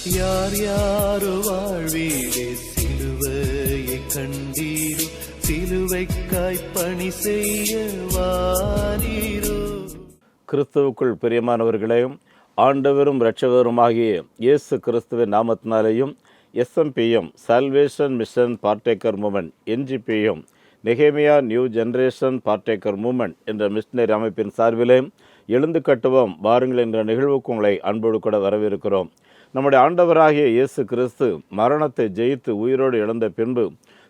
யார் யாரோ வாழ்வீரே சிலுவையை கண்டீரோ, சிலுவைக்காய் பணி செய்ய வாரீரோ. கிறிஸ்துவுக்குள் பிரியமானவர்களே, ஆண்டவரும் இரட்சகருமாகிய இயேசு கிறிஸ்துவின் நாமத்தினாலேயும் SMPM salvation Mission partaker moment NGPM நெகேமியா நியூ ஜெனரேஷன் பார்ட்டேக்கர் மூமெண்ட் என்ற மிஷனரி அமைப்பின் சார்பிலே எழுந்து கட்டுவோம் வாருங்கள் என்ற நிகழ்வுக்கு உங்களை அன்போடு கூட வரவேற்கிறோம். நம்முடைய ஆண்டவராகிய இயேசு கிறிஸ்து மரணத்தை ஜெயித்து உயிரோடு எழுந்த பின்பு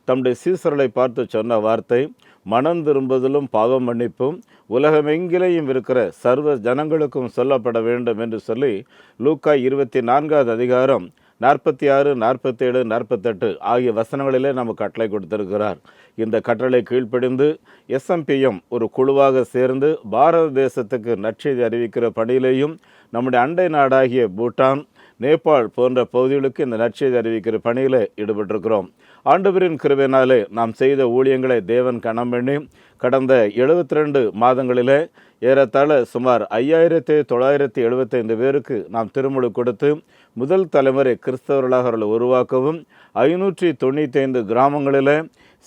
தம்முடைய சீசர்களை பார்த்து சொன்ன வார்த்தை, மனம் திரும்புதலும் பாவம் மன்னிப்பும் உலகமெங்கிலேயும் இருக்கிற சர்வ ஜனங்களுக்கும் சொல்லப்பட வேண்டும் என்று சொல்லி லூக்கா 24வது அதிகாரம் 46, 47, 48 ஆகிய வசனங்களிலே நமக்கு கட்டளை கொடுத்திருக்கிறார். இந்த கட்டளை கீழ்ப்படிந்து SMPM ஒரு குழுவாக சேர்ந்து பாரத தேசத்துக்கு நற்செய்தி அறிவிக்கிற பணியிலேயும் நம்முடைய அண்டை நாடாகிய பூட்டான், நேபாள் போன்ற பகுதிகளுக்கு இந்த நற்செய்தி அறிவிக்கிற பணியில் ஈடுபட்டிருக்கிறோம். ஆண்டவரின் கிருபையினாலே நாம் செய்த ஊழியங்களை தேவன் கணம் பண்ணி கடந்த 72 மாதங்களிலே ஏறத்தாழ சுமார் 5975 பேருக்கு நாம் திருமுழு கொடுத்து முதல் தலைமுறை கிறிஸ்தவர்களாக அவர்களை உருவாக்கவும் 595 கிராமங்களில்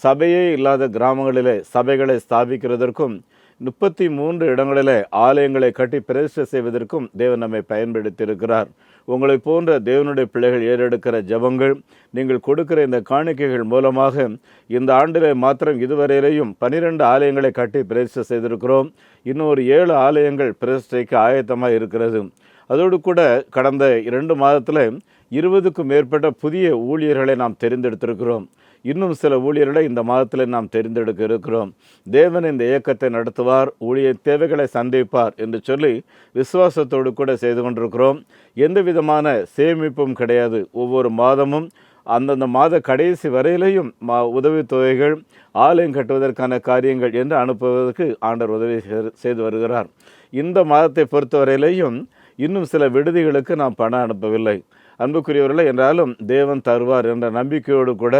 சபையே இல்லாத கிராமங்களிலே சபைகளை ஸ்தாபிக்கிறதற்கும் 33 இடங்களிலே ஆலயங்களை கட்டி பிரதிஷ்டை செய்வதற்கும் தேவன் நம்மை பயன்படுத்தியிருக்கிறார். உங்களை போன்ற தேவனுடைய பிள்ளைகள் ஏறெடுக்கிற ஜபங்கள், நீங்கள் கொடுக்கிற இந்த காணிக்கைகள் மூலமாக இந்த ஆண்டிலே மாத்திரம் இதுவரையிலேயும் 12 ஆலயங்களை கட்டி பிரதிஷ்டை செய்திருக்கிறோம். இன்னும் ஒரு 7 ஆலயங்கள் பிரதிஷ்டைக்கு ஆயத்தமாக இருக்கிறது. அதோடு கூட கடந்த 2 மாதத்தில் 20க்கும் மேற்பட்ட புதிய ஊழியர்களை நாம் தெரிந்தெடுத்திருக்கிறோம். இன்னும் சில ஊழியர்களை இந்த மாதத்தில் நாம் தெரிந்தெடுக்க இருக்கிறோம். தேவன் இந்த இயக்கத்தை நடத்துவார், ஊழிய தேவைகளை சந்திப்பார் என்று சொல்லி விசுவாசத்தோடு கூட செய்து கொண்டிருக்கிறோம். எந்த விதமான சேமிப்பும் கிடையாது. ஒவ்வொரு மாதமும் அந்தந்த மாத கடைசி வரையிலையும் உதவித்தொகைகள், ஆலயம் கட்டுவதற்கான காரியங்கள் என்று அனுப்புவதற்கு ஆண்டவர் உதவி செய்து வருகிறார். இந்த மாதத்தை பொறுத்தவரையிலையும் இன்னும் சில விடுதிகளுக்கு நாம் பணம் அனுப்பவில்லை. அன்புக்குரியவர்களே, என்றாலும் தேவன் தருவார் என்ற நம்பிக்கையோடு கூட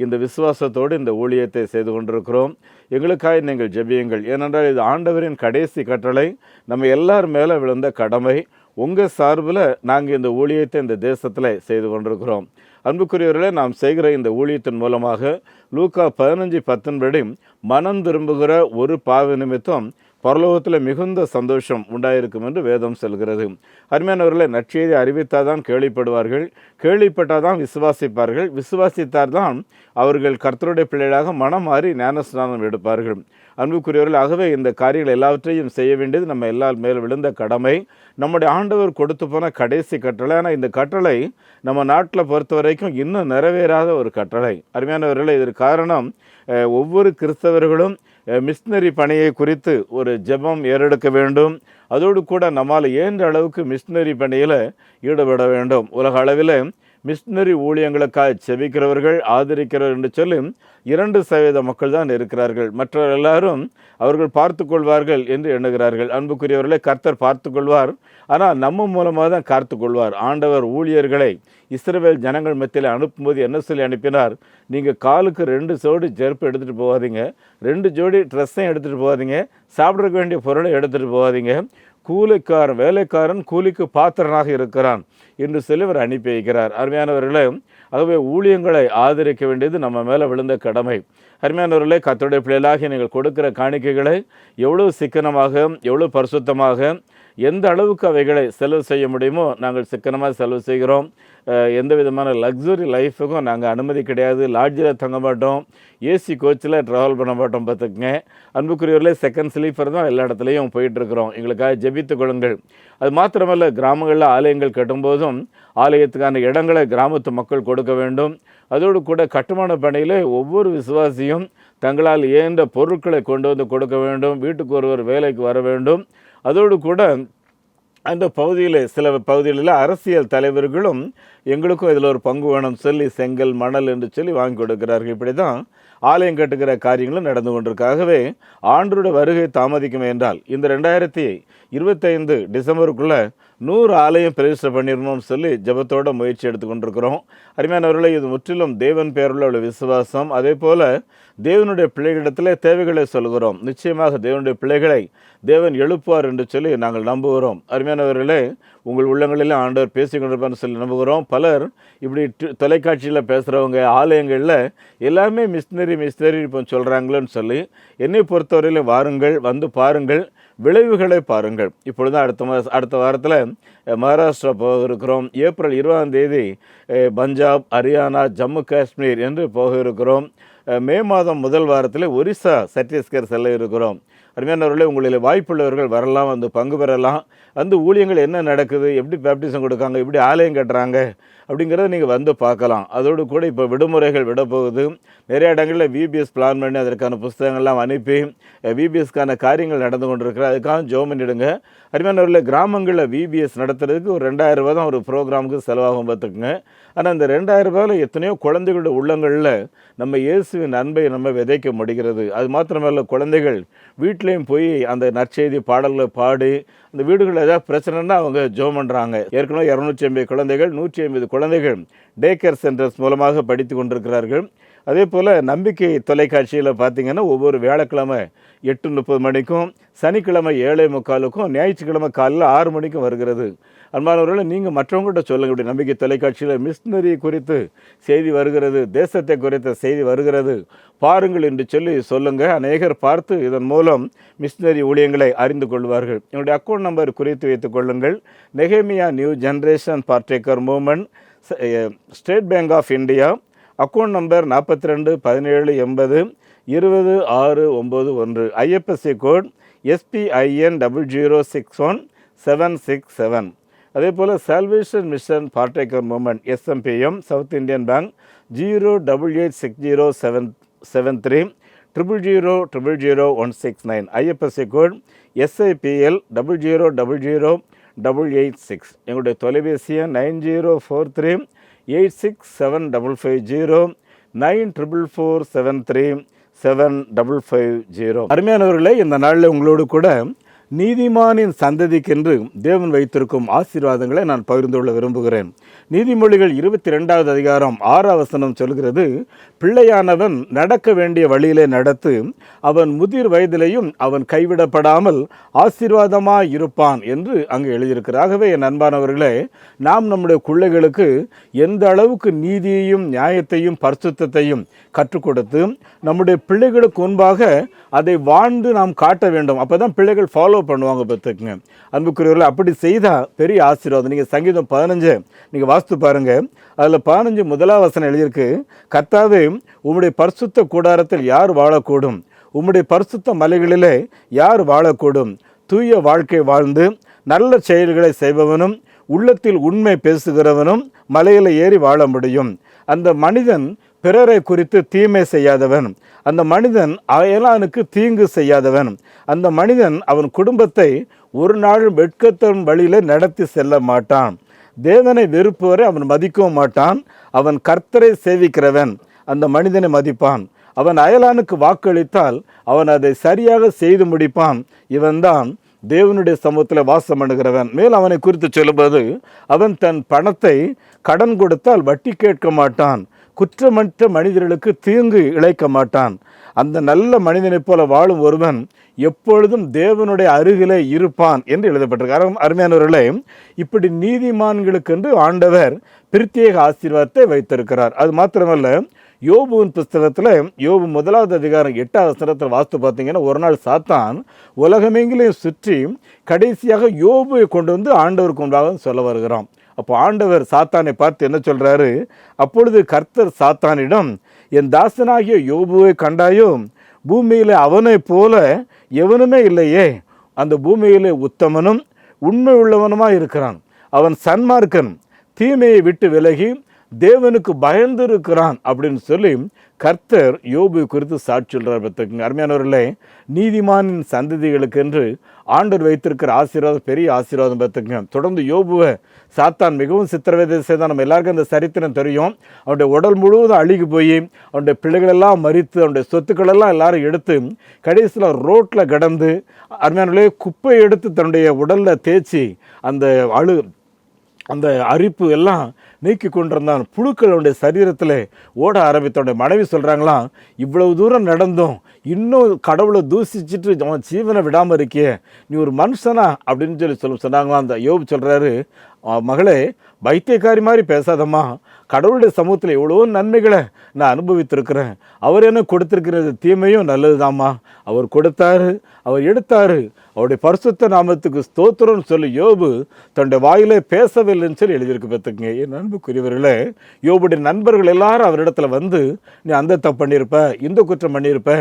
இந்த விசுவாசத்தோடு இந்த ஊழியத்தை செய்து கொண்டிருக்கிறோம். எங்களுக்காக நீங்கள் ஜெபியுங்கள். ஏனென்றால் இது ஆண்டவரின் கடைசி கட்டளை, நம்ம எல்லார் மேலே விழுந்த கடமை. உங்கள் சார்பில் நாங்கள் இந்த ஊழியத்தை இந்த தேசத்தில் செய்து கொண்டிருக்கிறோம். அன்புக்குரியவர்களே, நாம் செய்கிற இந்த ஊழியத்தின் மூலமாக லூக்கா 15:10 படி மனம் திரும்புகிற ஒரு பாவ நிமித்தம் பரலோகத்தில் மிகுந்த சந்தோஷம் உண்டாயிருக்கும் என்று வேதம் சொல்கிறது. அருமையானவர்களை, நற்செய்தி அறிவித்தால் தான் கேள்விப்படுவார்கள், கேள்விப்பட்டால் தான் விசுவாசிப்பார்கள், விசுவாசித்தார் தான் அவர்கள் கர்த்தருடைய பிள்ளைகளாக மனம் மாறி ஞானஸ்நானம் எடுப்பார்கள். அன்புக்குரியவர்கள், ஆகவே இந்த காரியங்கள் எல்லாவற்றையும் செய்ய வேண்டியது நம்ம எல்லார் மேல் விழுந்த கடமை. நம்முடைய ஆண்டவர் கொடுத்து போன கடைசி கட்டளை. ஆனால் இந்த கட்டளை நம்ம நாட்டில் பொறுத்த வரைக்கும் இன்னும் நிறைவேறாத ஒரு கட்டளை. அருமையானவர்களை, இதற்கு காரணம் ஒவ்வொரு கிறிஸ்தவர்களும் மிஷினரி பணியை குறித்து ஒரு ஜெபம் ஏறெடுக்க வேண்டும். அதோடு கூட நம்மால் இயன்ற அளவுக்கு மிஷினரி பணியில் ஈடுபட வேண்டும். உலக அளவில் மிஷினரி ஊழியங்களுக்காக செபிக்கிறவர்கள், ஆதரிக்கிறவர் என்று சொல்லி 2% மக்கள் தான் இருக்கிறார்கள். மற்ற எல்லாரும் அவர்கள் பார்த்து கொள்வார்கள் என்று எண்ணுகிறார்கள். அன்புக்குரியவர்களை, கர்த்தர் பார்த்து கொள்வார். ஆனால் நம்ம மூலமாக தான் காத்து கொள்வார். ஆண்டவர் ஊழியர்களை இஸ்ரவேல் ஜனங்கள் மத்தியில் அனுப்பும்போது என்ன சொல்லி அனுப்பினார்? நீங்கள் காலுக்கு 2 ஜோடி செருப்பு எடுத்துகிட்டு போகாதீங்க, 2 ஜோடி ட்ரெஸ்ஸையும் எடுத்துகிட்டு போகாதீங்க, சாப்பிட வேண்டிய பொருளை எடுத்துகிட்டு போகாதீங்க, வேலைக்காரன் கூலிக்கு பாத்திரனாக இருக்கிறான் என்று சொல்லி அவர் அனுப்பி வைக்கிறார். அருமையானவர்களே, ஆகவே ஊழியங்களை ஆதரிக்க வேண்டியது நம்ம மேலே விழுந்த கடமை. அருமையானவர்களே, கர்த்தருடைய பிள்ளைகளாக நீங்கள் கொடுக்கிற காணிக்கைகளை எவ்வளோ சிக்கனமாக, எவ்வளோ பரிசுத்தமாக, எந்த அளவுக்கு அவைகளை செலவு செய்ய முடியுமோ நாங்கள் சிக்கனமாக செலவு செய்கிறோம். எந்த விதமான லக்ஸுரி லைஃபுக்கும் நாங்கள் அனுமதி கிடையாது. லாட்ஜில் தங்க மாட்டோம், ஏசி கோச்சில் ட்ராவல் பண்ண மாட்டோம். பார்த்துக்குங்க அன்புக்குரியவர்களே, செகண்ட் ஸ்லீப்பர் தான் எல்லா இடத்துலையும் போயிட்டுருக்குறோம். எங்களுக்காக ஜெபித்து கொள்ளுங்கள். அது மாத்திரமல்ல, கிராமங்களில் ஆலயங்கள் கட்டும்போதும் ஆலயத்துக்கான இடங்களை கிராமத்து மக்கள் கொடுக்க வேண்டும். அதோடு கூட கட்டுமான பணியில் ஒவ்வொரு விசுவாசியும் தங்களால் இயன்ற பொருட்களை கொண்டு வந்து கொடுக்க வேண்டும். வீட்டுக்கு ஒருவர் வேலைக்கு வர வேண்டும். அதோடு கூட அந்த பகுதியில் சில பகுதிகளில் அரசியல் தலைவர்களும் எங்களுக்கும் இதில் ஒரு பங்கு வேணும் சொல்லி செங்கல், மணல் என்று சொல்லி வாங்கி கொடுக்கிறார்கள். இப்படி தான் ஆலயம் கட்டுகிற காரியங்களும் நடந்து கொண்டிருக்காகவே ஆண்டருடைய வருகை தாமதிக்கும் என்றால் இந்த 2025 டிசம்பருக்குள்ளே 100 ஆலயம் பிரதிஷ்டை பண்ணிடணும்னு சொல்லி ஜெபத்தோட முயற்சி எடுத்துக்கொண்டிருக்கிறோம். அருமையானவர்களே, இது முற்றிலும் தேவன் பேருள்ள உள்ள விசுவாசம். அதே போல தேவனுடைய பிள்ளைகளிடத்திலே தேவைகளை சொல்கிறோம். நிச்சயமாக தேவனுடைய பிள்ளைகளை தேவன் எழுப்புவார் என்று சொல்லி நாங்கள் நம்புகிறோம். அருமையானவர்களே, உங்கள் உள்ளங்களில் ஆண்டவர் பேசிக்கொண்டிருப்பார்னு சொல்லி நம்புகிறோம். பலர் இப்படி தொலைக்காட்சியில் பேசுகிறவங்க ஆலயங்களில் எல்லாமே மிஷினரி இப்போ சொல்கிறாங்களோன்னு சொல்லி, என்னை பொறுத்தவரையில் வாருங்கள், வந்து பாருங்கள், விளைவுகளை பாருங்கள். இப்பொழுது அடுத்த வாரத்தில் மகாராஷ்டிரா போக இருக்கிறோம். ஏப்ரல் 20ஆம் தேதி பஞ்சாப், ஹரியானா, ஜம்மு காஷ்மீர் என்று போக இருக்கிறோம். மே மாதம் முதல் வாரத்தில் ஒரிசா, சத்தீஸ்கர் செல்ல இருக்கிறோம். அருமையானவர்களே, உங்களில் வாய்ப்புள்ளவர்கள் வரலாம், வந்து பங்கு பெறலாம். வந்து ஊழியங்கள் என்ன நடக்குது, எப்படி பேப்டிசம் கொடுக்காங்க, எப்படி ஆலயம் கட்டுறாங்க அப்படிங்கிறத நீங்கள் வந்து பார்க்கலாம். அதோடு கூட இப்போ விடுமுறைகள் விடப்போகுது. நிறைய இடங்களில் விபிஎஸ் பிளான் பண்ணி அதற்கான புஸ்தகங்கள்லாம் அனுப்பி விபிஎஸ்க்கான காரியங்கள் நடந்து கொண்டிருக்கிற, அதுக்காக ஜெபம் பண்ணிடுங்க. அருமையானவர்களே, கிராமங்களில் விபிஎஸ் நடத்துறதுக்கு ஒரு 2000 ரூபா தான் ஒரு ப்ரோக்ராமுக்கு செலவாகும் பார்த்துக்குங்க. ஆனால் அந்த 2000 ரூபாயில் எத்தனையோ குழந்தைகளுடைய உள்ளங்களில் நம்ம இயேசுவின் அன்பை நம்ம விதைக்க முடிகிறது. அது மாத்திரமல்ல, குழந்தைகள் வீட்லேயும் போய் அந்த நற்செய்தி பாடல்களை பாடி அந்த வீடுகளில் ஏதாவது பிரச்சனைன்னா அவங்க ஜெபம் பண்ணுறாங்க. ஏற்கனவே 250 குழந்தைகள், 150 குழந்தைகள் டே கேர் சென்டர்ஸ் மூலமாக படித்து கொண்டிருக்கிறார்கள். அதே போல் நம்பிக்கை தொலைக்காட்சியில் பார்த்திங்கன்னா ஒவ்வொரு வியாழக்கிழமை 8:30 மணிக்கும், சனிக்கிழமை 7:45க்கும், ஞாயிற்றுக்கிழமை காலையில் 6 மணிக்கும் வருகிறது. அன்பானவர்களை, நீங்கள் மற்றவங்கள்ட்ட சொல்லுங்க, இப்படி நம்பிக்கை தொலைக்காட்சியில் மிஷினரி குறித்து செய்தி வருகிறது, தேசத்தை குறித்த செய்தி வருகிறது, பாருங்கள் என்று சொல்லி சொல்லுங்கள். அநேகர் பார்த்து இதன் மூலம் மிஷினரி ஊழியங்களை அறிந்து கொள்வார்கள். என்னுடைய அக்கௌண்ட் நம்பர் குறித்து வைத்துக் கொள்ளுங்கள். நெகேமியா New Generation Partaker Movement, State Bank of India, account number 42 17 80 20 691, IFSC code SPIN 0061 767. அதே போல் Salvation Mission Partaker Movement SMPM, South Indian Bank 0886073 0000169, IFSC code SIPL 0000886. எங்களுடைய தொலைபேசி எண் 9043 867550 944473 7550. அருமையானவர்களே, இந்த நாளில் உங்களோடு கூட நீதிமானின் சந்ததிக்கென்று தேவன் வைத்திருக்கும் ஆசீர்வாதங்களை நான் பகிர்ந்து கொள்ள விரும்புகிறேன். நீதிமொழிகள் 22வது அதிகாரம் 6வது வசனம் சொல்கிறது, பிள்ளையானவன் நடக்க வேண்டிய வழியிலே நடத்து, அவன் முதிர் வயதிலேயும் அவன் கைவிடப்படாமல் ஆசீர்வாதமாய் இருப்பான் என்று அங்கு எழுதியிருக்கிறார். ஆகவே என் அன்பானவர்களே, நாம் நம்முடைய பிள்ளைகளுக்கு எந்த அளவுக்கு நீதியையும் நியாயத்தையும் பரிசுத்தத்தையும் கற்றுக் கொடுத்து நம்முடைய பிள்ளைகளுக்கு முன்பாக அதை வாழ்ந்து நாம் காட்ட வேண்டும். அப்போ தான் பிள்ளைகள் ஃபாலோ பண்ணுவாங்க. பார்த்துக்குங்க அன்புக்குரியவர்கள், அப்படி செய்தால் பெரிய ஆசீர்வாதம். நீங்கள் சங்கீதம் 15 நீங்கள் வாசித்து பாருங்கள். அதில் 15 முதலாவது வசனம் எழுதியிருக்கு, கர்த்தாவே உம்முடைய பரிசுத்த கூடாரத்தில் யார் வாழக்கூடும், உம்முடைய பரிசுத்த மலைகளிலே யார் வாழக்கூடும், தூய வாழ்க்கை வாழ்ந்து நல்ல செயல்களை செய்பவனும் உள்ளத்தில் உண்மை பேசுகிறவனும் மலையில் ஏறி வாழ முடியும். அந்த மனிதன் பிறரை குறித்து தீமை செய்யாதவன், அந்த மனிதன் அயலானுக்கு தீங்கு செய்யாதவன், அந்த மனிதன் அவன் குடும்பத்தை ஒரு நாள் வெட்கத்தின் வழியில நடத்தி செல்ல மாட்டான். தேவனை வெறுப்பவரை அவன் மதிக்கவும் மாட்டான். அவன் கர்த்தரை சேவிக்கிறவன் அந்த மனிதனை மதிப்பான். அவன் அயலானுக்கு வாக்களித்தால் அவன் அதை சரியாக செய்து முடிப்பான். இவன்தான் தேவனுடைய சமூகத்தில் வாசம் பண்ணுகிறவன். மேல் அவனை குறித்து சொல்லும்போது, அவன் தன் பணத்தை கடன் கொடுத்தால் வட்டி கேட்க மாட்டான், குற்றமற்ற மனிதர்களுக்கு தீங்கு இழைக்க மாட்டான். அந்த நல்ல மனிதனைப் போல வாழும் ஒருவன் எப்பொழுதும் தேவனுடைய அருகிலே இருப்பான் என்று எழுதப்பட்டிருக்கார். அருமையானவர்களே, இப்படி நீதிமான்களுக்கென்று ஆண்டவர் பிரத்யேக ஆசீர்வாதத்தை வைத்திருக்கிறார். அது மாத்திரமல்ல, யோபுவின் புஸ்தகத்தில் யோபு 1வது அதிகாரம் 8வது வசனத்தில் வாசித்து பார்த்தீங்கன்னா, ஒரு நாள் சாத்தான் உலகமெங்கிலையும் சுற்றி கடைசியாக யோபுவை கொண்டு வந்து ஆண்டவருக்கு முன்பாக சொல்ல வருகிறான். அப்போ ஆண்டவர் சாத்தானை பார்த்து என்ன சொல்கிறாரு, அப்பொழுது கர்த்தர் சாத்தானிடம், என் தாசனாகிய யோபுவை கண்டாயோ, பூமியில் அவனை போல எவனுமே இல்லையே, அந்த பூமியிலே உத்தமனும் உண்மை உள்ளவனுமாக இருக்கிறான், அவன் சன்மார்க்கன், தீமையை விட்டு விலகி தேவனுக்கு பயந்து இருக்கிறான் அப்படின்னு சொல்லி கர்த்தர் யோபு குறித்து சாட்சி சொல்றார். பார்த்துக்கங்க அருமையானவர்களே, நீதிமானின் சந்ததிகளுக்கு என்று ஆண்டவர் வைத்திருக்கிற ஆசீர்வாதம் பெரிய ஆசீர்வாதம். பார்த்துக்கங்க, தொடர்ந்து யோபுவை சாத்தான் மிகவும் சித்திரவதை செய்தான். நம்ம எல்லாருக்கும் அந்த சரித்திரம் தெரியும். அவனுடைய உடல் முழுவதும் அழுகி போய் அவனுடைய பிள்ளைகளெல்லாம் மறித்து அவனுடைய சொத்துக்களெல்லாம் எல்லாரும் எடுத்து கடைசியில் ரோட்டில் கிடந்து அருமையானவர்களே குப்பை எடுத்து தன்னுடைய உடலில் தேய்ச்சி அந்த அரிப்பு எல்லாம் நீக்கி கொண்டிருந்தான். புழுக்களுடைய சரீரத்தில் ஓட ஆரம்பித்தோடைய மனைவி சொல்கிறாங்களாம், இவ்வளவு தூரம் நடந்தோம், இன்னும் கடவுளை தூசிச்சுட்டு அவன் ஜீவனை விடாமல் இருக்கியே, நீ ஒரு மனுஷனா அப்படின்னு சொன்னாங்களாம். அந்த யோபு சொல்கிறாரு, மகளே பைத்தியக்காரி மாதிரி பேசாதம்மா, கடவுளுடைய சமூகத்தில் எவ்வளோ நன்மைகளை நான் அனுபவித்திருக்கிறேன். அவர் என்ன கொடுத்திருக்கிறது தீமையும் நல்லதுதாம்மா. அவர் கொடுத்தாரு, அவர் எடுத்தாரு, அவருடைய பரிசுத்த நாமத்துக்கு ஸ்தோத்திரம்னு சொல்லி யோபு தன்னுடைய வாயிலே பேசவில்லைன்னு சொல்லி எழுதியிருக்கு. பார்த்துக்குங்க என் அன்புக்குரியவர்களே, யோபுடைய நண்பர்கள் எல்லாரும் அவரிடத்துல வந்து, நீ அந்த தப்பு பண்ணியிருப்ப, இந்த குற்றம் பண்ணியிருப்ப,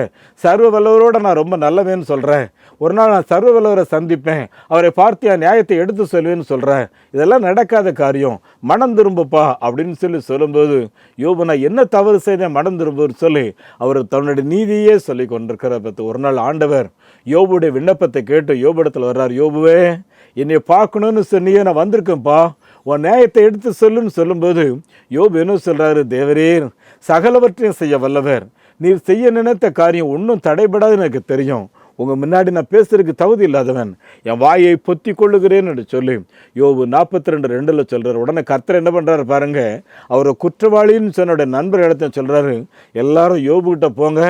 சர்வ வல்லவரோட நான் ரொம்ப நல்லவேன்னு சொல்கிறேன், ஒரு நாள் நான் சர்வ வல்லவரை சந்திப்பேன், அவரை பார்த்து என் நியாயத்தை எடுத்து சொல்வேன்னு சொல்கிறேன், இதெல்லாம் நடக்காத காரியம், மனம் திரும்பப்பா அப்படின்னு சொல்லி சொல்லும்போது யோபு நான் என்ன தவறு செய்தேன் மனம் திரும்புன்னு சொல்லி அவர் தன்னுடைய நீதியே சொல்லி கொண்டிருக்கிறார். பார்த்து ஒரு நாள் ஆண்டவர் யோபுடைய விண்ணப்பத்தை கேட்டு யோபுடத்தில் வர்றார். யோபுவே, என்னை பார்க்கணும்னு சொன்னியே, நான் வந்திருக்கேன்ப்பா, உன் நியாயத்தை எடுத்து சொல்லுன்னு சொல்லும்போது யோபு என்ன சொல்கிறாரு, தேவரே சகலவற்றையும் செய்ய வல்லவர், நீர் செய்ய நினைத்த காரியம் ஒன்றும் தடைபடாதுன்னு எனக்கு தெரியும், உங்கள் முன்னாடி நான் பேசுறதுக்கு தகுதி இல்லாதவன், என் வாயை பொத்தி கொள்ளுகிறேன்னு சொல்லி யோபு 42:2 சொல்கிறார். உடனே கர்த்தர் என்ன பண்ணுறாரு பாருங்க, அவரை குற்றவாளின்னு சொன்ன நண்பர் இடத்த சொல்கிறாரு, எல்லாரும் யோபுக்கிட்ட போங்க,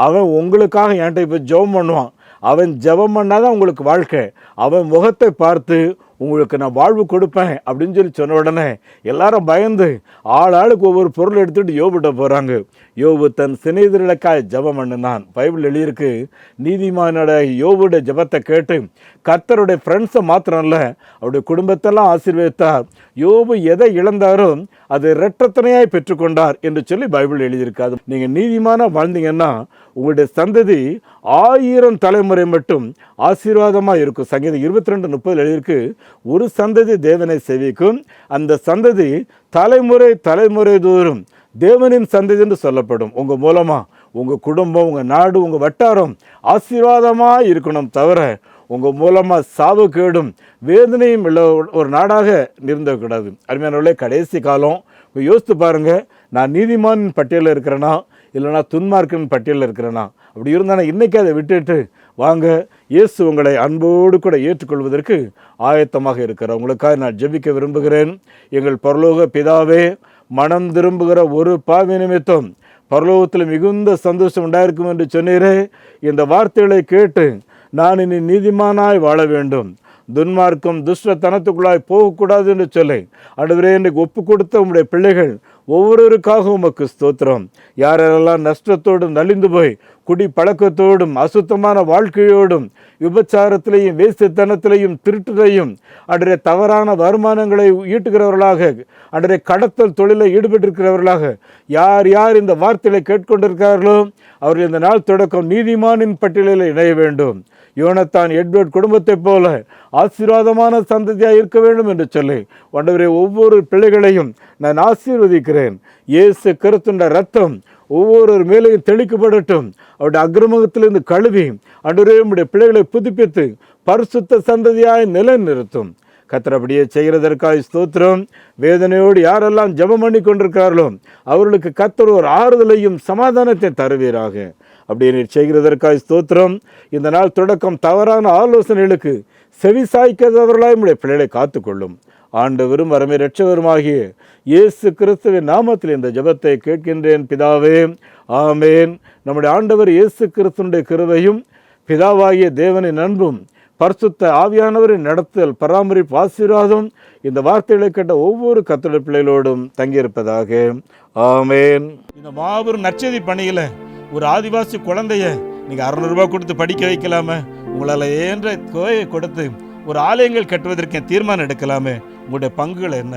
அவன் உங்களுக்காக என்கிட்ட இப்போ ஜெபம் பண்ணுவான், அவன் ஜெபம் பண்ணாதான் உங்களுக்கு வாழ்க்கை, அவன் முகத்தை பார்த்து உங்களுக்கு நான் வாழ்வு கொடுப்பேன் அப்படின்னு சொன்ன உடனே எல்லாரும் பயந்து ஆளுக்கு ஒவ்வொரு பொருள் எடுத்துகிட்டு யோபுட்ட போகிறாங்க. யோபு தன் சிநேகிதர்களுக்காக ஜெபம் பண்ணினான். பைபிள் எழுதியிருக்கு, நீதிமானோட யோபுடைய ஜெபத்தை கேட்டு கர்த்தருடைய ஃப்ரெண்ட்ஸை மாத்திரம் இல்லை அவருடைய குடும்பத்தெல்லாம் ஆசீர்வதித்தார். யோபு எதை இழந்தாரோ அது இரட்டத்தனையாய் பெற்றுக்கொண்டார் என்று சொல்லி பைபிள் எழுதியிருக்காது. நீங்கள் நீதிமான வாழ்ந்தீங்கன்னா உங்களுடைய சந்ததி 1000 தலைமுறை மட்டும் ஆசீர்வாதமாக இருக்கும். சங்கீதம் 22:30 எழுதியிருக்கு, ஒரு சந்ததி தேவனை சேவிக்கும், அந்த சந்ததி தலைமுறை தோறும் தேவனின் சந்ததி என்று சொல்லப்படும். உங்கள் மூலமாக உங்கள் குடும்பம், உங்கள் நாடு, உங்கள் வட்டாரம் ஆசீர்வாதமாக இருக்கணும், தவிர உங்கள் மூலமாக சாவு கேடும் வேதனையும் உள்ள ஒரு நாடாக நிறுத்தக்கூடாது. அருமையானவர்களே, கடைசி காலம் யோசித்து பாருங்கள், நான் நீதிமானின் பட்டியலில் இருக்கிறேன்னா இல்லைனா துன்மார்க்கின் பட்டியலில் இருக்கிறேன்னா, அப்படி இருந்தால் இன்றைக்கி அதை விட்டுட்டு வாங்க, இயேசு உங்களை அன்போடு கூட ஏற்றுக்கொள்வதற்கு ஆயத்தமாக இருக்கிறார். உங்களுக்காக நான் ஜெபிக்க விரும்புகிறேன். எங்கள் பரலோக பிதாவே, மனம் திரும்புகிற ஒரு பாவி நிமித்தம் பரலோகத்தில் மிகுந்த சந்தோஷம் உண்டாயிருக்கும் என்று சொன்னீரே, இந்த வார்த்தைகளை கேட்டு நான் இனி நீதிமானாய் வாழ வேண்டும், துன்மார்க்கம் துஷ்டத்தனத்துக்குள்ளாய் போகக்கூடாது என்று சொல்லி ஆண்டவரே இன்றைக்கு ஒப்பு கொடுத்த உங்களுடைய பிள்ளைகள் ஒவ்வொருவருக்காக உமக்கு ஸ்தோத்திரம். யாரெல்லாம் நஷ்டத்தோடும் நலிந்து போய் குடி பழக்கத்தோடும் அசுத்தமான வாழ்க்கையோடும் விபச்சாரத்திலையும் வேசித்தனத்திலையும் திருட்டுலையும் அன்றைய தவறான வருமானங்களை ஈட்டுகிறவர்களாக, அன்றைய கடத்தல் தொழிலில் ஈடுபட்டிருக்கிறவர்களாக யார் யார் இந்த வார்த்தைகளை கேட்கொண்டிருக்கிறார்களோ அவர்கள் இந்த நாள் தொடக்கம் நீதிமானின் பட்டியலில் இணைய வேண்டும். யோனத்தான் எட்வர்ட் குடும்பத்தை போல ஆசீர்வாதமான சந்ததியாக இருக்க வேண்டும் என்று சொல்லி ஆண்டவரே ஒவ்வொரு பிள்ளைகளையும் நான் ஆசீர்வதிக்கிறேன். இயேசு கிறிஸ்துவின் ரத்தம் ஒவ்வொரு மேலையும் தெளிக்கப்படட்டும். அவருடைய அக்கிரமத்திலிருந்து கழுவி ஆண்டவரே உம்முடைய பிள்ளைகளை புதுப்பித்து பரிசுத்த சந்ததியாய் நிலைநிறுத்தும். கர்த்தர் அப்படியே செய்கிறதற்காக ஸ்தோத்திரம். வேதனையோடு யாரெல்லாம் ஜெபம் பண்ணி கொண்டிருக்கிறார்களோ அவர்களுக்கு கர்த்தர் ஒரு ஆறுதலையும் சமாதானத்தை தருவீராக. அப்படியே நீர் செய்கிறதற்காக ஸ்தோத்திரம். இந்த நாள் தொடக்கம் தவறான ஆலோசனைகளுக்கு செவி சாய்க்காதவர்களாய் உம்முடைய பிள்ளைகளை காத்துக்கொள்ளும். ஆண்டவரும் வரமே இரட்சகருமாகிய இயேசு கிறிஸ்துவின் நாமத்தில் இந்த ஜெபத்தை கேட்கின்றேன் பிதாவே, ஆமேன். நம்முடைய ஆண்டவர் இயேசு கிறிஸ்துவினுடைய கிருபையும் பிதாவாகிய தேவனின் அன்பும் பரிசுத்த ஆவியானவரின் நடத்தல் பராமரிப்பு ஆசீர்வாதம் இந்த வார்த்தைகளை கேட்ட ஒவ்வொரு கர்த்தருடைய பிள்ளைகளோடும் தங்கியிருப்பதாக, ஆமேன். இந்த மாபெரும் நற்செய்தி பணியில் ஒரு ஆதிவாசி குழந்தைய நீங்கள் 600 ரூபாய் கொடுத்து படிக்க வைக்கலாமே, உங்களால் ஏன்ற தொகையை கொடுத்து ஒரு ஆலயங்கள் கட்டுவதற்கு தீர்மானம் எடுக்கலாமே, உங்களுடைய பங்குகள் என்ன?